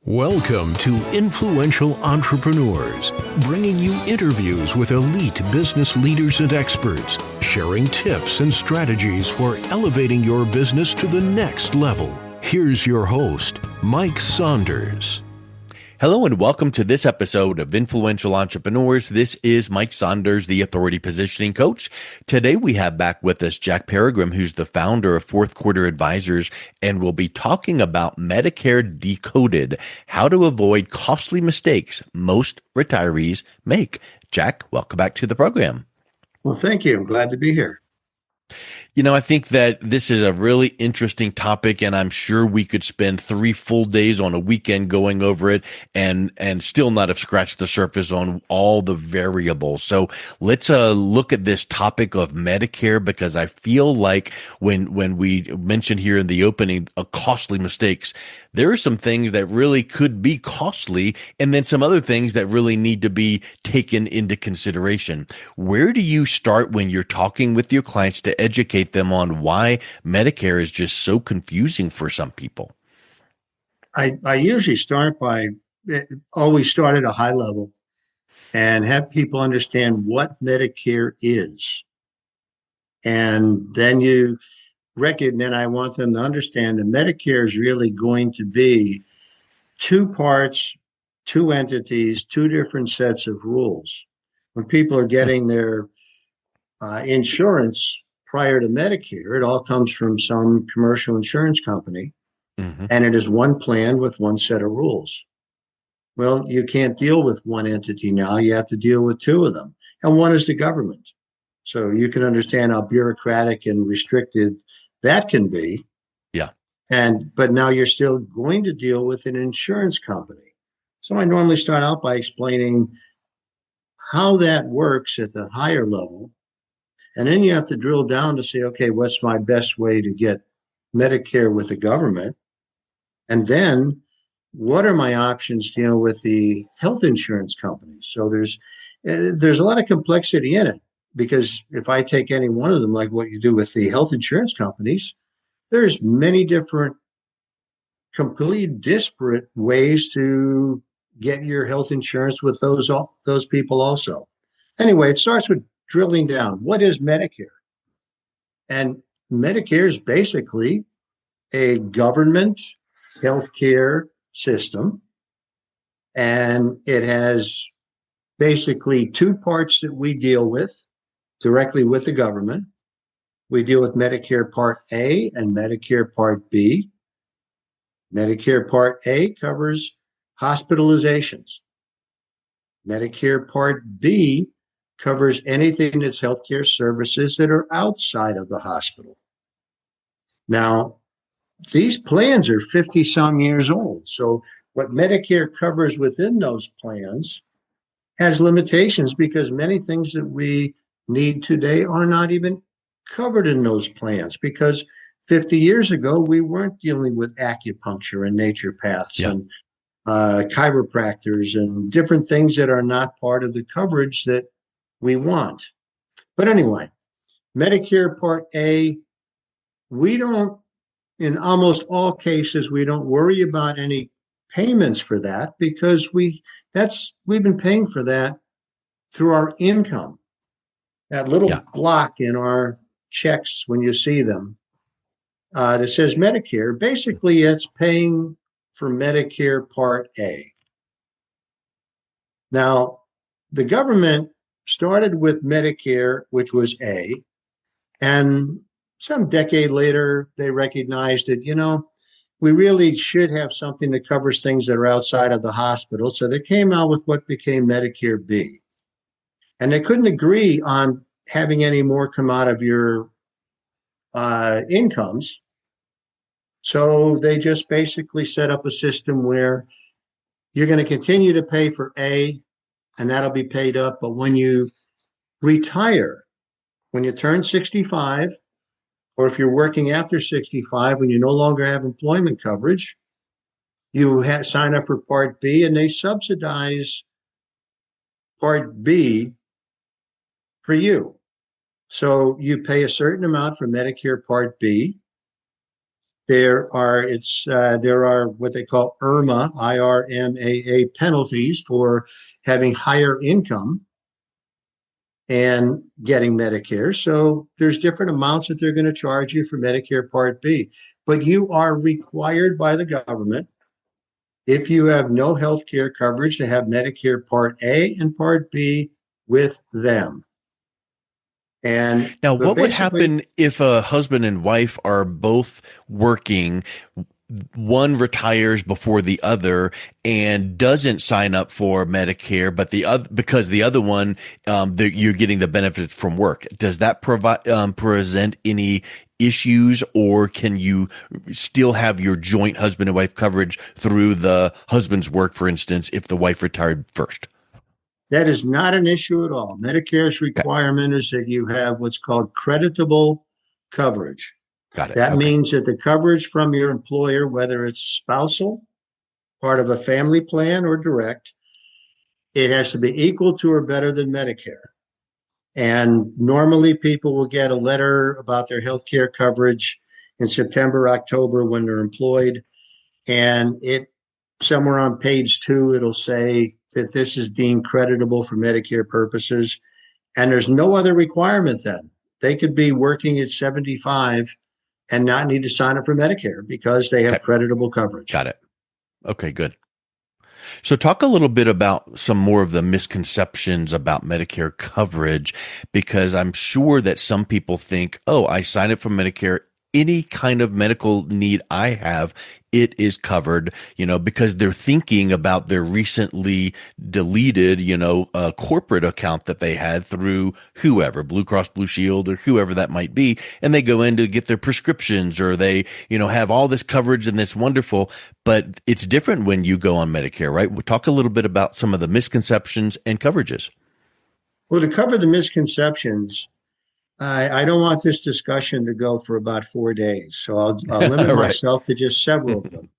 Welcome to Influential Entrepreneurs, bringing you interviews with elite business leaders and experts, sharing tips and strategies for elevating your business to the next level. Here's your host, Mike Saunders. Hello and welcome to this episode of Influential Entrepreneurs. This is Mike Saunders, the Authority Positioning Coach. Today we have back with us Jack Peregrim, who's the founder of Fourth Quarter Advisors, and we'll be talking about Medicare Decoded, how to avoid costly mistakes most retirees make. Jack, welcome back to the program. Well, thank you. I'm glad to be here. You know, I think that this is a really interesting topic, and I'm sure we could spend 3 full days on a weekend going over it and still not have scratched the surface on all the variables. So let's look at this topic of Medicare, because I feel like when we mentioned here in the opening costly mistakes, there are some things that really could be costly, and then some other things that really need to be taken into consideration. Where do you start when you're talking with your clients to educate them on why Medicare is just so confusing for some people? I usually always start at a high level and have people understand what Medicare is. And then then I want them to understand that Medicare is really going to be two parts, two entities, two different sets of rules. When people are getting their insurance prior to Medicare, it all comes from some commercial insurance company, and it is one plan with one set of rules. Well, you can't deal with one entity now. You have to deal with two of them, and one is the government. So you can understand how bureaucratic and restricted that can be. Yeah. But now you're still going to deal with an insurance company. So I normally start out by explaining how that works at the higher level. And then you have to drill down to say, okay, what's my best way to get Medicare with the government? And then what are my options dealing with the health insurance companies? So there's a lot of complexity in it, because if I take any one of them, like what you do with the health insurance companies, there's many different, completely disparate ways to get your health insurance with those people also. Anyway, it starts with drilling down. What is Medicare? And Medicare is basically a government healthcare system, and it has basically two parts that we deal with directly with the government. We deal with Medicare Part A and Medicare Part B. Medicare Part A covers hospitalizations. Medicare Part B covers anything that's healthcare services that are outside of the hospital. Now, these plans are 50-some years old. So what Medicare covers within those plans has limitations, because many things that we need today are not even covered in those plans, because 50 years ago, we weren't dealing with acupuncture and naturopaths and chiropractors and different things that are not part of the coverage that we want. But anyway, Medicare Part A, in almost all cases, we don't worry about any payments for that, because we've been paying for that through our income. That little block in our checks, when you see them, that says Medicare, basically it's paying for Medicare Part A. Now, the government started with Medicare, which was A, and some decade later, they recognized that, we really should have something that covers things that are outside of the hospital. So they came out with what became Medicare B. And they couldn't agree on having any more come out of your incomes. So they just basically set up a system where you're going to continue to pay for A, and that'll be paid up. But when you retire, when you turn 65, or if you're working after 65, when you no longer have employment coverage, you sign up for Part B, and they subsidize Part B for you. So you pay a certain amount for Medicare Part B, There are what they call IRMA, IRMAA penalties for having higher income and getting Medicare. So there's different amounts that they're going to charge you for Medicare Part B. But you are required by the government, if you have no health care coverage, to have Medicare Part A and Part B with them. And Now, but what would basically, happen if a husband and wife are both working? One retires before the other and doesn't sign up for Medicare, but the other, because the other one, you're getting the benefits from work. Does that provide present any issues, or can you still have your joint husband and wife coverage through the husband's work, for instance, if the wife retired first? that is not an issue at all. Medicare's Okay, requirement is that you have what's called creditable coverage. got it. That Okay, means that the coverage from your employer, whether it's spousal, part of a family plan, or direct, it has to be equal to or better than Medicare. And normally people will get a letter about their health care coverage in September, October when they're employed. And it somewhere on page 2, it'll say that this is deemed creditable for Medicare purposes. And there's no other requirement then. They could be working at 75 and not need to sign up for Medicare because they have okay, creditable coverage. got it. Okay, good. So, talk a little bit about some more of the misconceptions about Medicare coverage, because I'm sure that some people think, oh, I sign up for Medicare. Any kind of medical need I have, it is covered, because they're thinking about their recently deleted, corporate account that they had through whoever, Blue Cross Blue Shield or whoever that might be. And they go in to get their prescriptions, or they, have all this coverage and it's wonderful. But it's different when you go on Medicare, right? We'll talk a little bit about some of the misconceptions and coverages. Well, to cover the misconceptions, I don't want this discussion to go for about 4 days, so I'll limit Right. myself to just several of them.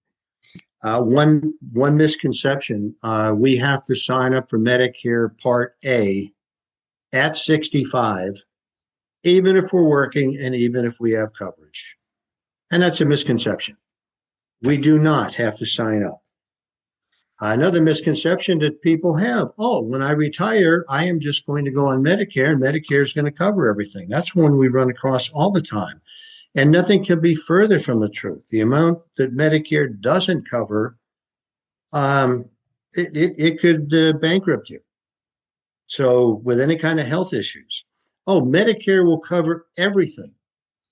One misconception: we have to sign up for Medicare Part A at 65, even if we're working and even if we have coverage, and that's a misconception. We do not have to sign up. Another misconception that people have: oh, when I retire, I am just going to go on Medicare and Medicare is going to cover everything. That's one we run across all the time. And nothing could be further from the truth. The amount that Medicare doesn't cover, it could bankrupt you. So, with any kind of health issues, oh, Medicare will cover everything.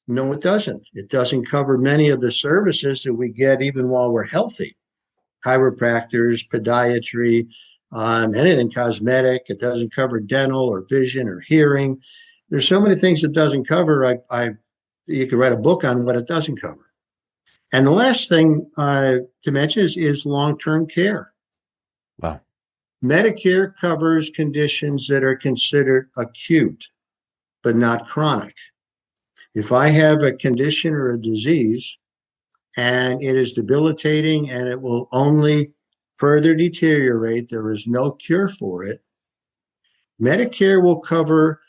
No, it doesn't. It doesn't cover many of the services that we get even while we're healthy: chiropractors, podiatry, anything cosmetic. It doesn't cover dental or vision or hearing. There's so many things it doesn't cover. You could write a book on what it doesn't cover. And the last thing to mention is long-term care. Wow. Medicare covers conditions that are considered acute, but not chronic. If I have a condition or a disease and it is debilitating and it will only further deteriorate, there is no cure for it, Medicare will cover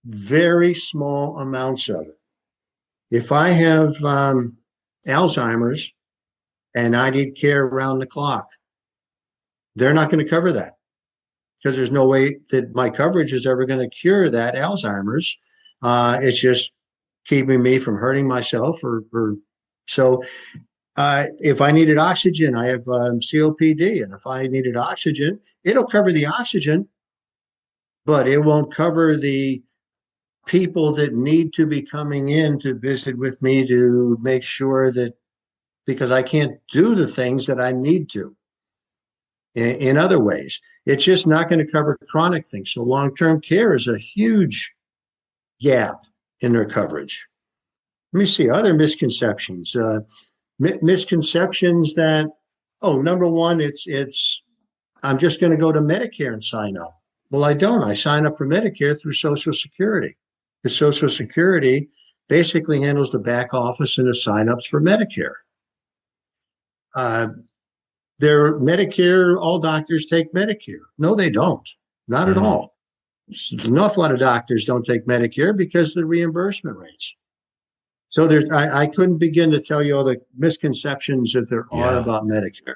very small amounts of it. If I have Alzheimer's and I need care around the clock, they're not going to cover that because there's no way that my coverage is ever going to cure that Alzheimer's. It's just keeping me from hurting myself so if I needed oxygen, I have COPD, and if I needed oxygen, it'll cover the oxygen, but it won't cover the people that need to be coming in to visit with me to make sure that, because I can't do the things that I need to in other ways. It's just not going to cover chronic things. So long-term care is a huge gap in their coverage. Let me see other misconceptions. Misconceptions that, oh, number one, it's I'm just going to go to Medicare and sign up. Well, I don't. I sign up for Medicare through Social Security. The Social Security basically handles the back office and the signups for Medicare. Their Medicare, all doctors take Medicare. No, they don't. Not at all. An awful lot of doctors don't take Medicare because of the reimbursement rates. So I couldn't begin to tell you all the misconceptions that there are Yeah. about Medicare.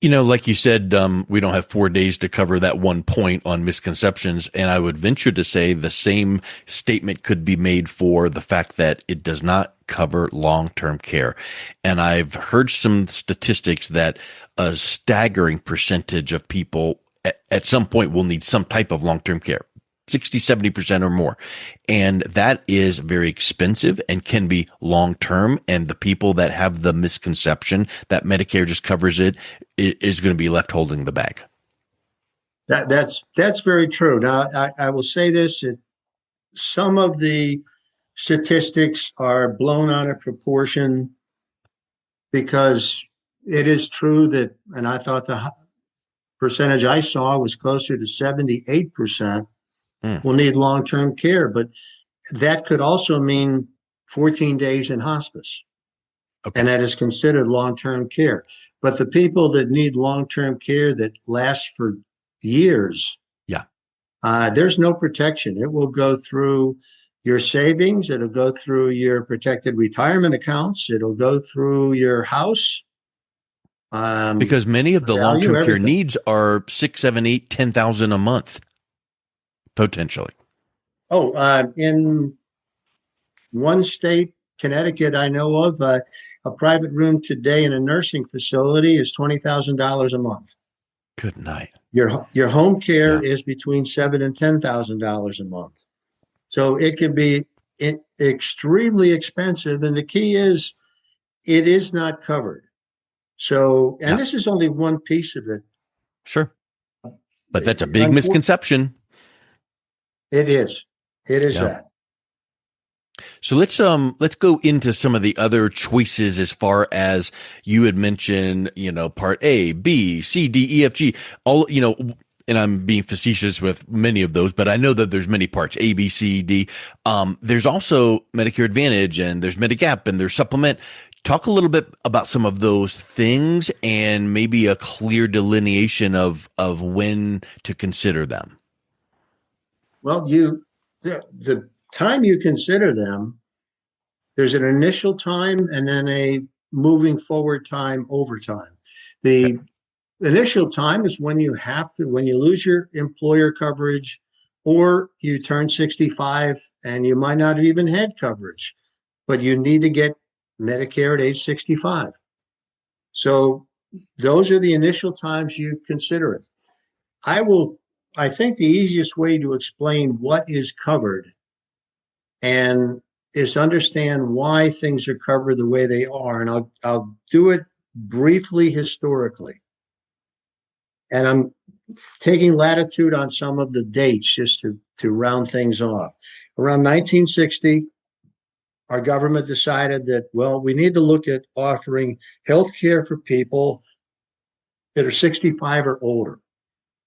Like you said, we don't have 4 days to cover that one point on misconceptions. And I would venture to say the same statement could be made for the fact that it does not cover long-term care. And I've heard some statistics that a staggering percentage of people at some point will need some type of long-term care. 60, 70% or more. And that is very expensive and can be long term. And the people that have the misconception that Medicare just covers it is going to be left holding the bag. That's very true. Now, I will say this: some of the statistics are blown out of proportion because it is true that, and I thought the percentage I saw was closer to 78% will need long-term care, but that could also mean 14 days in hospice. Okay. And that is considered long-term care. But the people that need long-term care that lasts for years, Yeah. There's no protection. It will go through your savings. It'll go through your protected retirement accounts. It'll go through your house. Because many of the Value, long-term care everything. needs are 6, 7, 8, 10,000 a month, potentially. Oh, in one state, Connecticut, I know of, a private room today in a nursing facility is $20,000 a month. Good night. Your home care Yeah. is between $7,000 and $10,000 a month. So it can be extremely expensive, and the key is it is not covered. So, and Yeah. this is only one piece of it. Sure. But that's a big misconception. It is. It is Yeah. that. So let's go into some of the other choices as far as you had mentioned, part A, B, C, D, E, F, G, all, and I'm being facetious with many of those, but I know that there's many parts, A, B, C, D. There's also Medicare Advantage and there's Medigap and there's Supplement. Talk a little bit about some of those things and maybe a clear delineation of when to consider them. Well, the time you consider them, there's an initial time and then a moving forward time over time. The initial time is when you lose your employer coverage or you turn 65 and you might not have even had coverage, but you need to get Medicare at age 65. So those are the initial times you consider it. I think the easiest way to explain what is covered and is to understand why things are covered the way they are. And I'll do it briefly historically. And I'm taking latitude on some of the dates just to round things off. Around 1960, our government decided that, well, we need to look at offering health care for people that are 65 or older.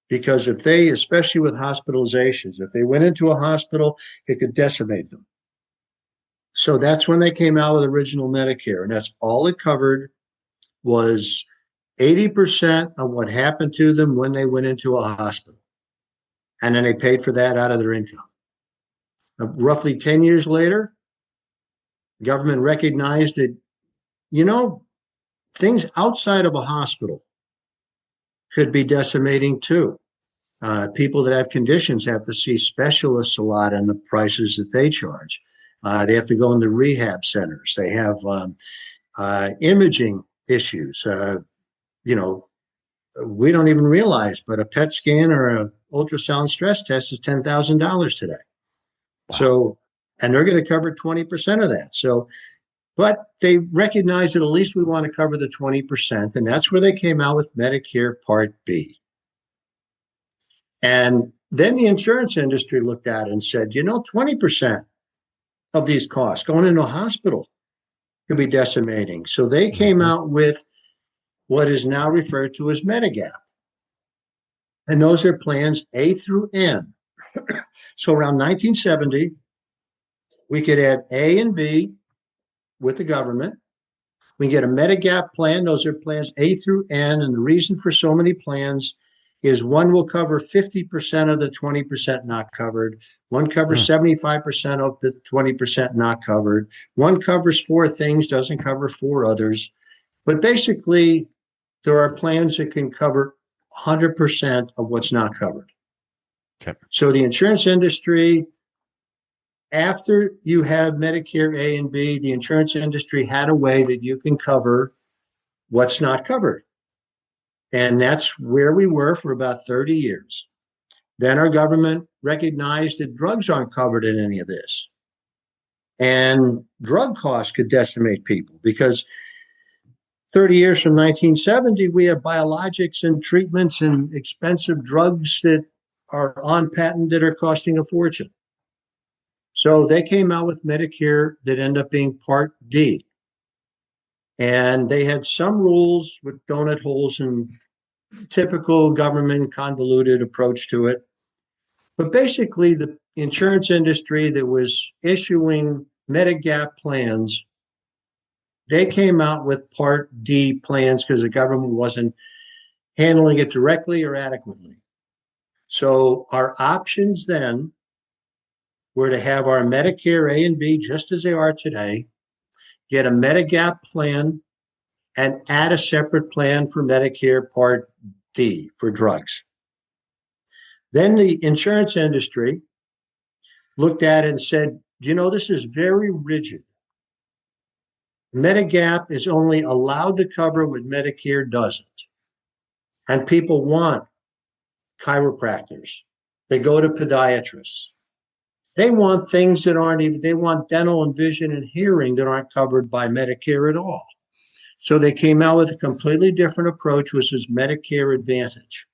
Because if they, especially with hospitalizations, if they went into a hospital, it could decimate them. So that's when they came out with original Medicare. And that's all it covered was 80% of what happened to them when they went into a hospital. And then they paid for that out of their income. Roughly 10 years later, the government recognized that, things outside of a hospital could be decimating too. People that have conditions have to see specialists a lot on the prices that they charge. They have to go into rehab centers. They have imaging issues. We don't even realize, but a PET scan or an ultrasound stress test is $10,000 today. Wow. So, and they're going to cover 20% of that. So, but they recognize that at least we want to cover the 20%, and that's where they came out with Medicare Part B. And then the insurance industry looked at it and said, 20% of these costs going into a hospital could be decimating. So they came out with what is now referred to as Medigap. And those are plans A through N. So around 1970, we could add A and B with the government. We get a Medigap plan. Those are plans A through N. And the reason for so many plans is one will cover 50% of the 20% not covered. One covers 75% of the 20% not covered. One covers four things, doesn't cover four others. But basically, there are plans that can cover 100% of what's not covered. Okay. So the insurance industry, after you have Medicare A and B, the insurance industry had a way that you can cover what's not covered. And that's where we were for about 30 years. Then our government recognized that drugs aren't covered in any of this. And drug costs could decimate people because 30 years from 1970, we have biologics and treatments and expensive drugs that are on patent that are costing a fortune. So they came out with Medicare that ended up being Part D. And they had some rules with donut holes and typical government convoluted approach to it. But basically, the insurance industry that was issuing Medigap plans, they came out with Part D plans because the government wasn't handling it directly or adequately. So our options then were to have our Medicare A and B just as they are today, get a Medigap plan, and add a separate plan for Medicare Part D for drugs. Then the insurance industry looked at it and said, this is very rigid. Medigap is only allowed to cover what Medicare doesn't. And people want chiropractors. They go to podiatrists. They want things that aren't even, they want dental and vision and hearing that aren't covered by Medicare at all. So they came out with a completely different approach, which is Medicare Advantage.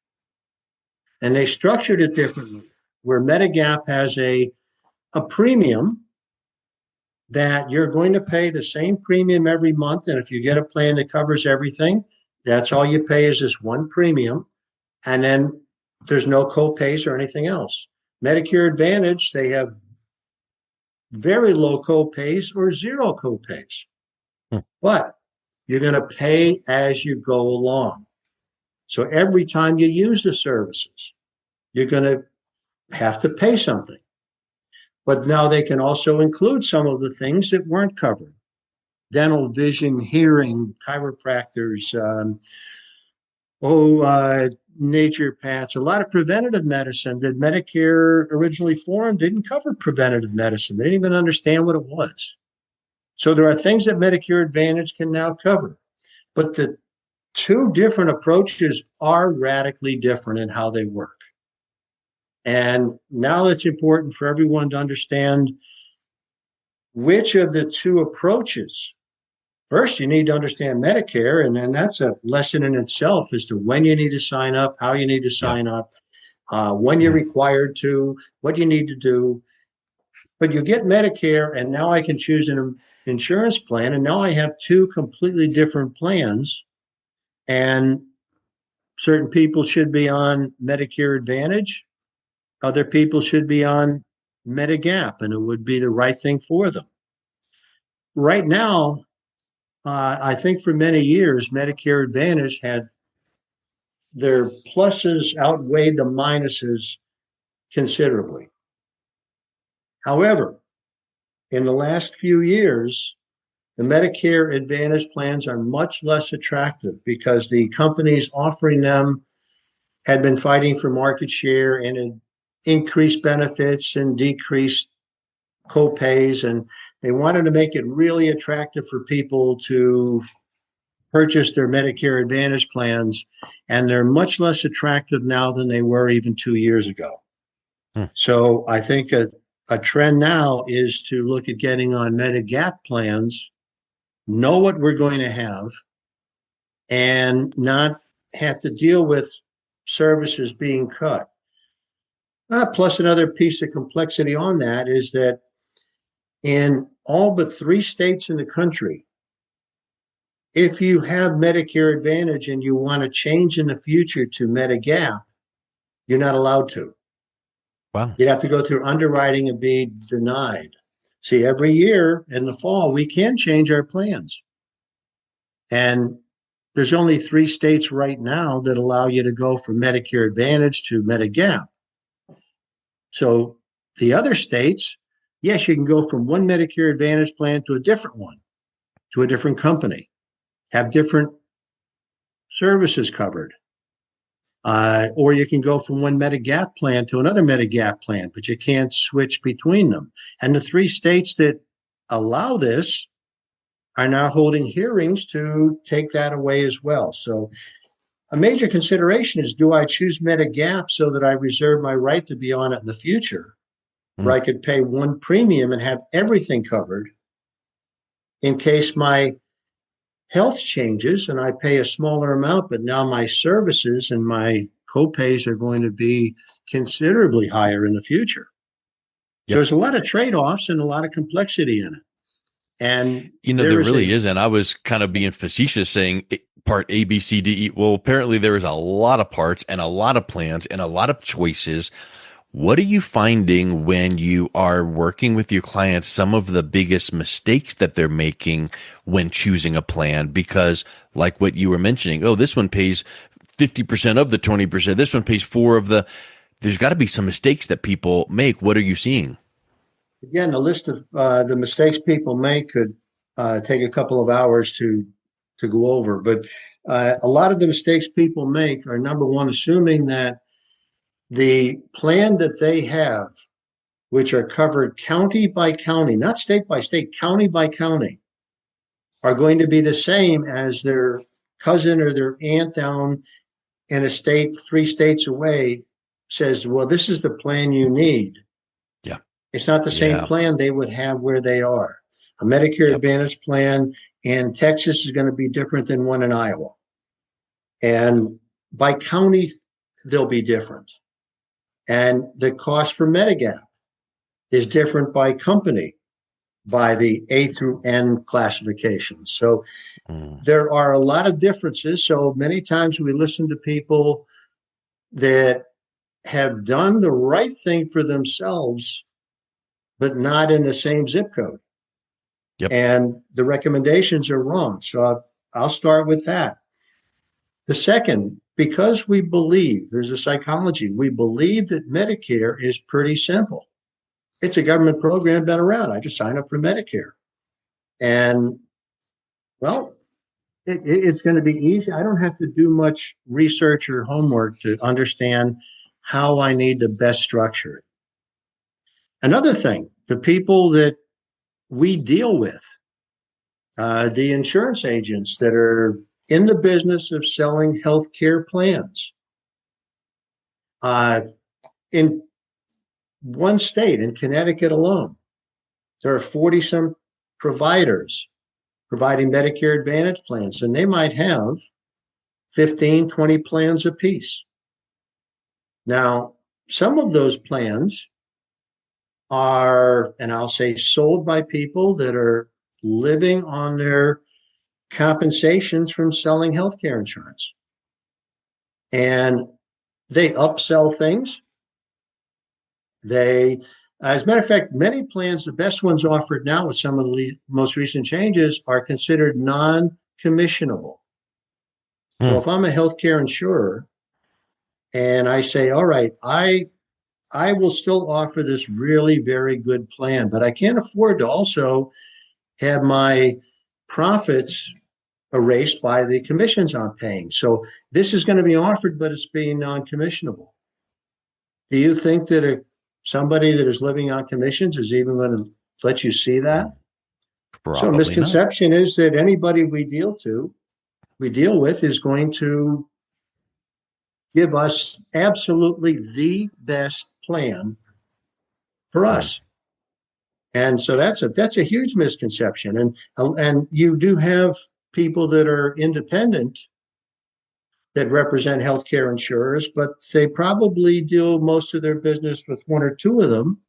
And they structured it differently, where Medigap has a premium that you're going to pay the same premium every month. And if you get a plan that covers everything, that's all you pay is this one premium. And then there's no co-pays or anything else. Medicare Advantage, they have very low co-pays or zero co-pays. But you're going to pay as you go along. So every time you use the services, you're going to have to pay something. But now they can also include some of the things that weren't covered. Dental, vision, hearing, chiropractors, naturopaths, a lot of preventative medicine that Medicare originally formed didn't cover preventative medicine. They didn't even understand what it was. So there are things that Medicare Advantage can now cover. But the two different approaches are radically different in how they work. And now it's important for everyone to understand which of the two approaches. First, you need to understand Medicare, and then that's a lesson in itself as to when you need to sign up, how you need to sign up, when you're required to, what you need to do. But you get Medicare, and now I can choose an insurance plan, and now I have two completely different plans, and certain people should be on Medicare Advantage. Other people should be on Medigap, and it would be the right thing for them. Right now, I think for many years, Medicare Advantage had their pluses outweighed the minuses considerably. However, in the last few years, the Medicare Advantage plans are much less attractive because the companies offering them had been fighting for market share and had increased benefits and decreased co-pays, and they wanted to make it really attractive for people to purchase their Medicare Advantage plans, and they're much less attractive now than they were even 2 years ago. So I think a trend now is to look at getting on Medigap plans, know what we're going to have, and not have to deal with services being cut. Plus, another piece of complexity on that is that in all but 3 states in the country, if you have Medicare Advantage and you want to change in the future to Medigap, you're not allowed to. Wow. You'd have to go through underwriting and be denied. See, every year in the fall, we can change our plans. And there's only 3 states right now that allow you to go from Medicare Advantage to Medigap. So the other states, yes, you can go from one Medicare Advantage plan to a different one, to a different company, have different services covered. Or you can go from one Medigap plan to another Medigap plan, but you can't switch between them. And the 3 states that allow this are now holding hearings to take that away as well. So a major consideration is, do I choose Medigap so that I reserve my right to be on it in the future, where I could pay one premium and have everything covered in case my health changes and I pay a smaller amount, but now my services and my copays are going to be considerably higher in the future. Yep. There's a lot of trade-offs and a lot of complexity in it. And there really is. And I was kind of being facetious saying part A, B, C, D, E. Well, apparently there is a lot of parts and a lot of plans and a lot of choices. What are you finding when you are working with your clients, some of the biggest mistakes that they're making when choosing a plan? Because like what you were mentioning, this one pays 50% of the 20%. This one pays 4 of the, there's got to be some mistakes that people make. What are you seeing? Again, the list of the mistakes people make could take a couple of hours to go over. But a lot of the mistakes people make are, number one, assuming that the plan that they have, which are covered county by county, not state by state, county by county, are going to be the same as their cousin or their aunt down in a state 3 states away says, well, this is the plan you need. Yeah. It's not the same plan they would have where they are. A Medicare Advantage plan in Texas is going to be different than one in Iowa. And by county, they'll be different. And the cost for Medigap is different by company, by the A through N classifications. So there are a lot of differences. So many times we listen to people that have done the right thing for themselves, but not in the same zip code. Yep. And the recommendations are wrong. So I'll start with that. The second, because we believe, there's a psychology, we believe that Medicare is pretty simple. It's a government program, been around. I just sign up for Medicare. And, well, it's going to be easy. I don't have to do much research or homework to understand how I need to best structure it. Another thing, the people that we deal with, the insurance agents that are in the business of selling healthcare plans. In one state, in Connecticut alone, there are 40-some providers providing Medicare Advantage plans, and they might have 15, 20 plans apiece. Now, some of those plans are, and I'll say, sold by people that are living on their compensations from selling healthcare insurance. And they upsell things. As a matter of fact, many plans, the best ones offered now with some of the most recent changes, are considered non-commissionable. So if I'm a healthcare insurer and I say, all right, I will still offer this really very good plan, but I can't afford to also have my profits erased by the commissions I'm paying. So this is going to be offered, but it's being non-commissionable. Do you think that somebody that is living on commissions is even going to let you see that? Probably so a misconception is that anybody we deal with is going to give us absolutely the best plan for us. And so that's a huge misconception. And you do have people that are independent that represent healthcare insurers, but they probably deal most of their business with 1 or 2 of them.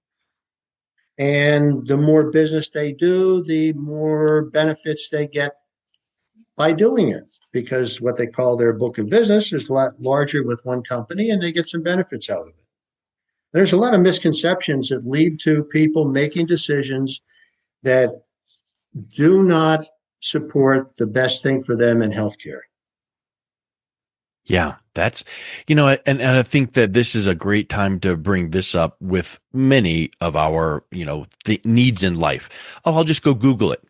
And the more business they do, the more benefits they get by doing it, because what they call their book of business is a lot larger with one company, and they get some benefits out of it. There's a lot of misconceptions that lead to people making decisions that do not support the best thing for them in healthcare. Yeah, that's, and I think that this is a great time to bring this up with many of our, the needs in life. Oh, I'll just go Google it.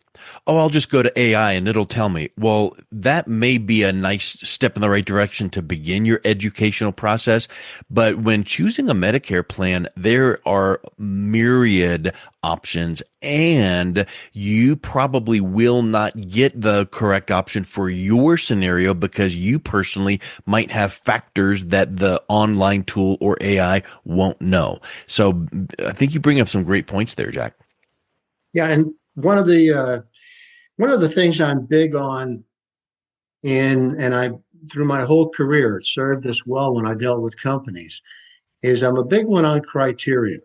Oh, I'll just go to AI and it'll tell me. Well, that may be a nice step in the right direction to begin your educational process. But when choosing a Medicare plan, there are myriad options, and you probably will not get the correct option for your scenario because you personally might have factors that the online tool or AI won't know. So I think you bring up some great points there, Jack. Yeah, and one of the things I'm big on and I through my whole career, it served us well when I dealt with companies, is I'm a big one on criteria.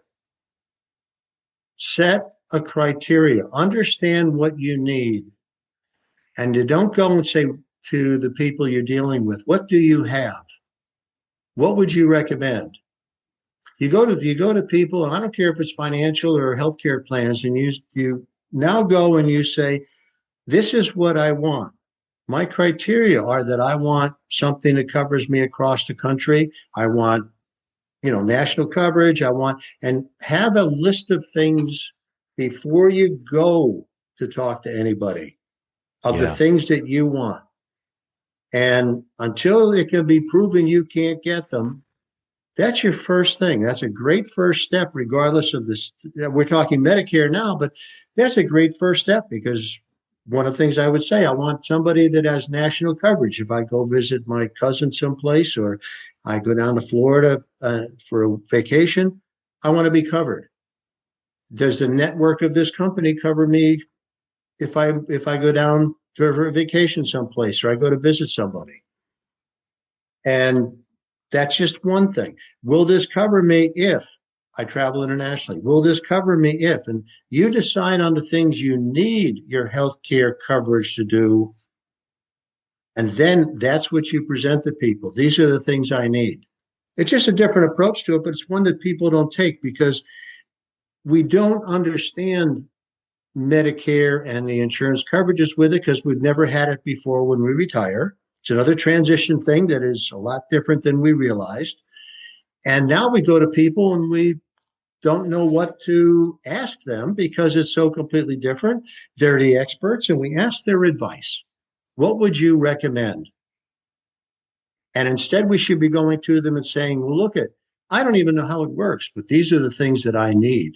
Set a criteria, understand what you need, and you don't go and say to the people you're dealing with, what do you have? What would you recommend? You go to people, and I don't care if it's financial or healthcare plans, and you now go and you say, this is what I want. My criteria are that I want something that covers me across the country. I want, national coverage. And have a list of things before you go to talk to anybody of the Yeah. things that you want. And until it can be proven you can't get them, that's your first thing. That's a great first step, regardless of this. We're talking Medicare now, but that's a great first step because one of the things I would say, I want somebody that has national coverage. If I go visit my cousin someplace or I go down to Florida for a vacation, I want to be covered. Does the network of this company cover me if I go down for a vacation someplace or I go to visit somebody? And that's just one thing. Will this cover me if I travel internationally? Will this cover me if? And you decide on the things you need your health care coverage to do. And then that's what you present to people. These are the things I need. It's just a different approach to it, but it's one that people don't take because we don't understand Medicare and the insurance coverages with it because we've never had it before when we retire. It's another transition thing that is a lot different than we realized. And now we go to people and we don't know what to ask them because it's so completely different. They're the experts and we ask their advice. What would you recommend? And instead, we should be going to them and saying, well, look at, I don't even know how it works, but these are the things that I need.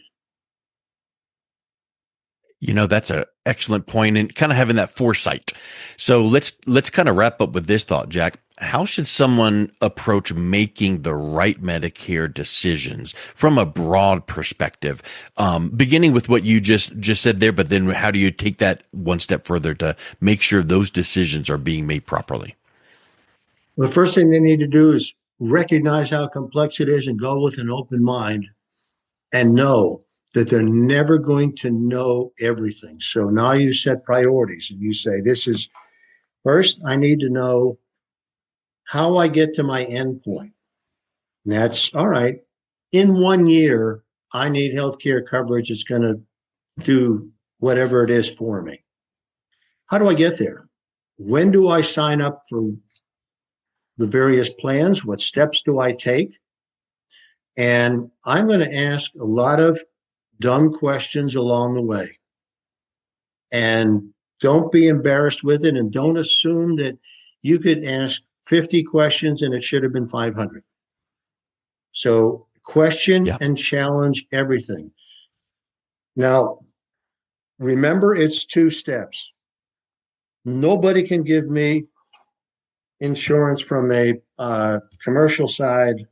That's an excellent point and kind of having that foresight. So let's kind of wrap up with this thought, Jack. How should someone approach making the right Medicare decisions from a broad perspective? Beginning with what you just said there, but then how do you take that one step further to make sure those decisions are being made properly? Well, the first thing they need to do is recognize how complex it is and go with an open mind and know that they're never going to know everything. So now you set priorities and you say, this is first, I need to know how I get to my end point. And that's all right. In 1 year, I need healthcare coverage that's going to do whatever it is for me. How do I get there? When do I sign up for the various plans? What steps do I take? And I'm going to ask a lot of dumb questions along the way. And don't be embarrassed with it. And don't assume that you could ask 50 questions and it should have been 500. So question Yeah. and challenge everything. Now, remember, it's 2 steps. Nobody can give me insurance from a commercial side,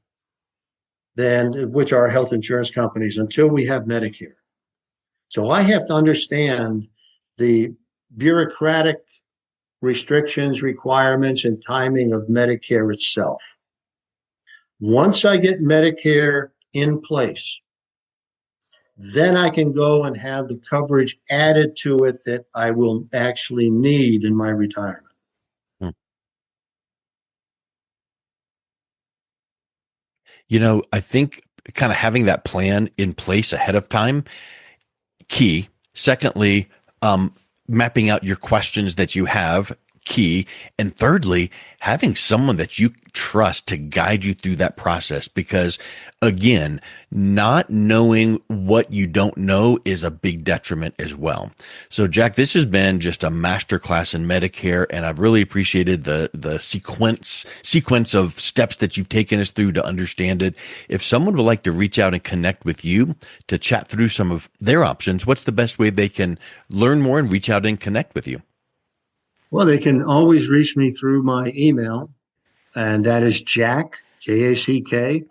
than which are health insurance companies, until we have Medicare. So I have to understand the bureaucratic restrictions, requirements, and timing of Medicare itself. Once I get Medicare in place, then I can go and have the coverage added to it that I will actually need in my retirement. I think kind of having that plan in place ahead of time, key. Secondly, mapping out your questions that you have, key. And thirdly, having someone that you trust to guide you through that process, because again, not knowing what you don't know is a big detriment as well. So Jack, this has been just a masterclass in Medicare, and I've really appreciated the sequence of steps that you've taken us through to understand it. If someone would like to reach out and connect with you to chat through some of their options, what's the best way they can learn more and reach out and connect with you? Well, they can always reach me through my email, and that is Jack, Jack,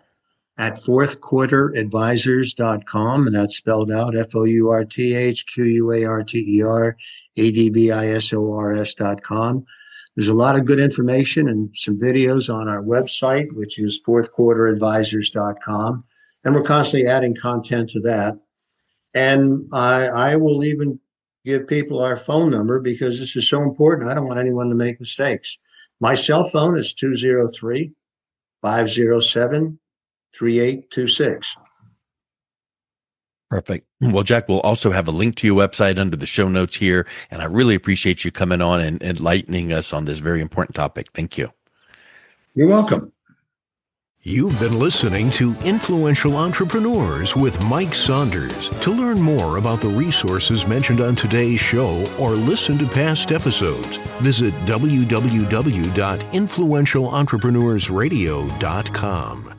at fourthquarteradvisors.com, and that's spelled out FOURTHQUARTERADVISORS.com. There's a lot of good information and some videos on our website, which is fourthquarteradvisors.com, and we're constantly adding content to that. And I will even give people our phone number because this is so important. I don't want anyone to make mistakes. My cell phone is 203-507-3826. Perfect. Well, Jack, we'll also have a link to your website under the show notes here. And I really appreciate you coming on and enlightening us on this very important topic. Thank you. You're welcome. You've been listening to Influential Entrepreneurs with Mike Saunders. To learn more about the resources mentioned on today's show or listen to past episodes, visit www.influentialentrepreneurssradio.com.